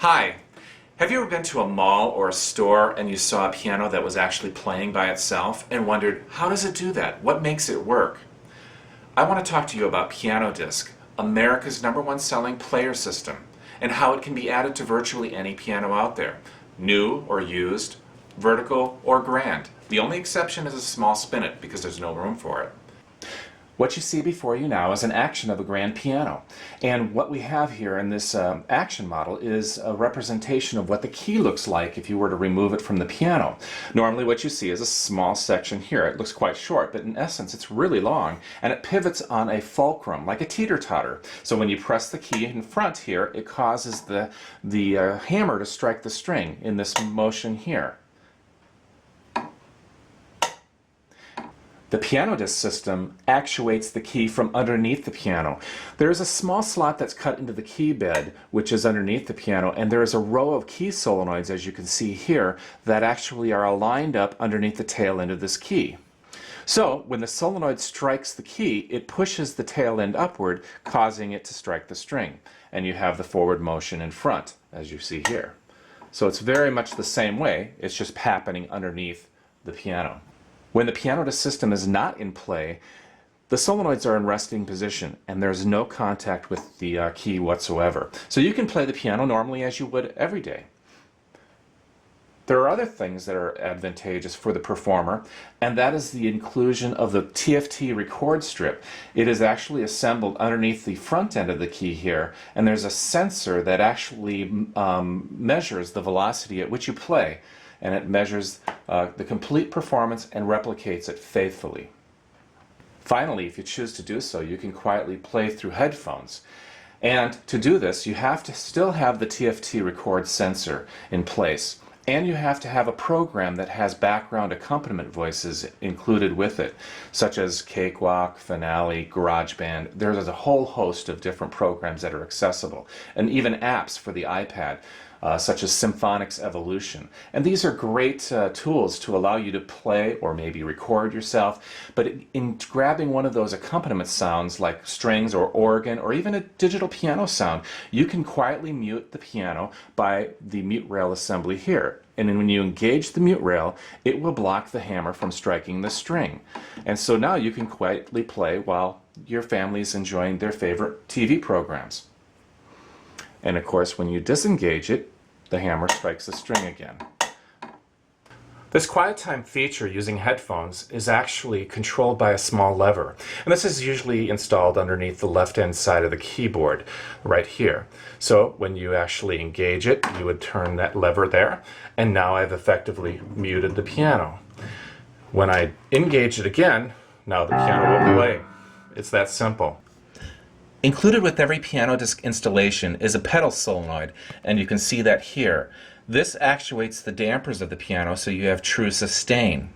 Hi. Have you ever been to a mall or a store and you saw a piano that was actually playing by itself and wondered, how does it do that? What makes it work? I want to talk to you about PianoDisc, America's #1 selling player system, and how it can be added to virtually any piano out there, new or used, vertical or grand. The only exception is a small spinet because there's no room for it. What you see before you now is an action of a grand piano. And what we have here in this action model is a representation of what the key looks like if you were to remove it from the piano. Normally what you see is a small section here. It looks quite short, but in essence it's really long, and it pivots on a fulcrum, like a teeter-totter. So when you press the key in front here, it causes the hammer to strike the string in this motion here. The PianoDisc system actuates the key from underneath the piano. There is a small slot that's cut into the key bed, which is underneath the piano, and there is a row of key solenoids, as you can see here, that actually are aligned up underneath the tail end of this key. So when the solenoid strikes the key, it pushes the tail end upward, causing it to strike the string. And you have the forward motion in front, as you see here. So it's very much the same way, it's just happening underneath the piano. When the PianoDisc system is not in play, the solenoids are in resting position and there's no contact with the key whatsoever. So you can play the piano normally as you would every day. There are other things that are advantageous for the performer, and that is the inclusion of the TFT record strip. It is actually assembled underneath the front end of the key here, and there's a sensor that actually measures the velocity at which you play, and it measures the complete performance and replicates it faithfully. Finally, if you choose to do so, you can quietly play through headphones. And to do this, you have to still have the TFT record sensor in place. And you have to have a program that has background accompaniment voices included with it, such as Cakewalk, Finale, GarageBand. There's a whole host of different programs that are accessible, and even apps for the iPad, such as Symphonics Evolution. And these are great tools to allow you to play or maybe record yourself, but in grabbing one of those accompaniment sounds like strings or organ or even a digital piano sound, you can quietly mute the piano by the mute rail assembly here. And then when you engage the mute rail, it will block the hammer from striking the string. And so now you can quietly play while your family is enjoying their favorite TV programs. And of course, when you disengage it, the hammer strikes the string again. This quiet time feature using headphones is actually controlled by a small lever. And this is usually installed underneath the left-hand side of the keyboard, right here. So when you actually engage it, you would turn that lever there, and now I've effectively muted the piano. When I engage it again, now the piano will play. It's that simple. Included with every PianoDisc installation is a pedal solenoid, and you can see that here. This actuates the dampers of the piano so you have true sustain.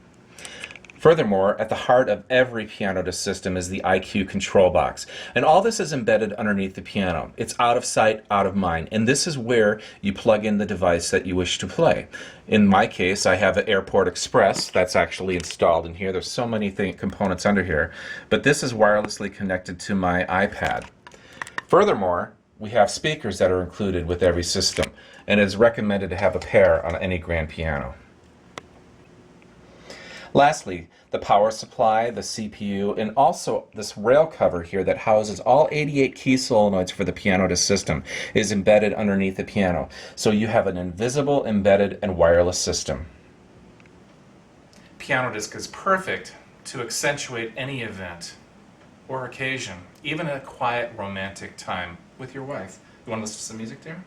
Furthermore, at the heart of every PianoDisc system is the IQ control box, and all this is embedded underneath the piano. It's out of sight, out of mind, and this is where you plug in the device that you wish to play. In my case, I have an Airport Express that's actually installed in here. There's so many components under here, but this is wirelessly connected to my iPad. Furthermore, we have speakers that are included with every system, and it is recommended to have a pair on any grand piano. Lastly, the power supply, the CPU, and also this rail cover here that houses all 88 key solenoids for the PianoDisc system is embedded underneath the piano. So you have an invisible, embedded, and wireless system. PianoDisc is perfect to accentuate any event or occasion, even a quiet romantic time with your wife. You want to listen to some music there?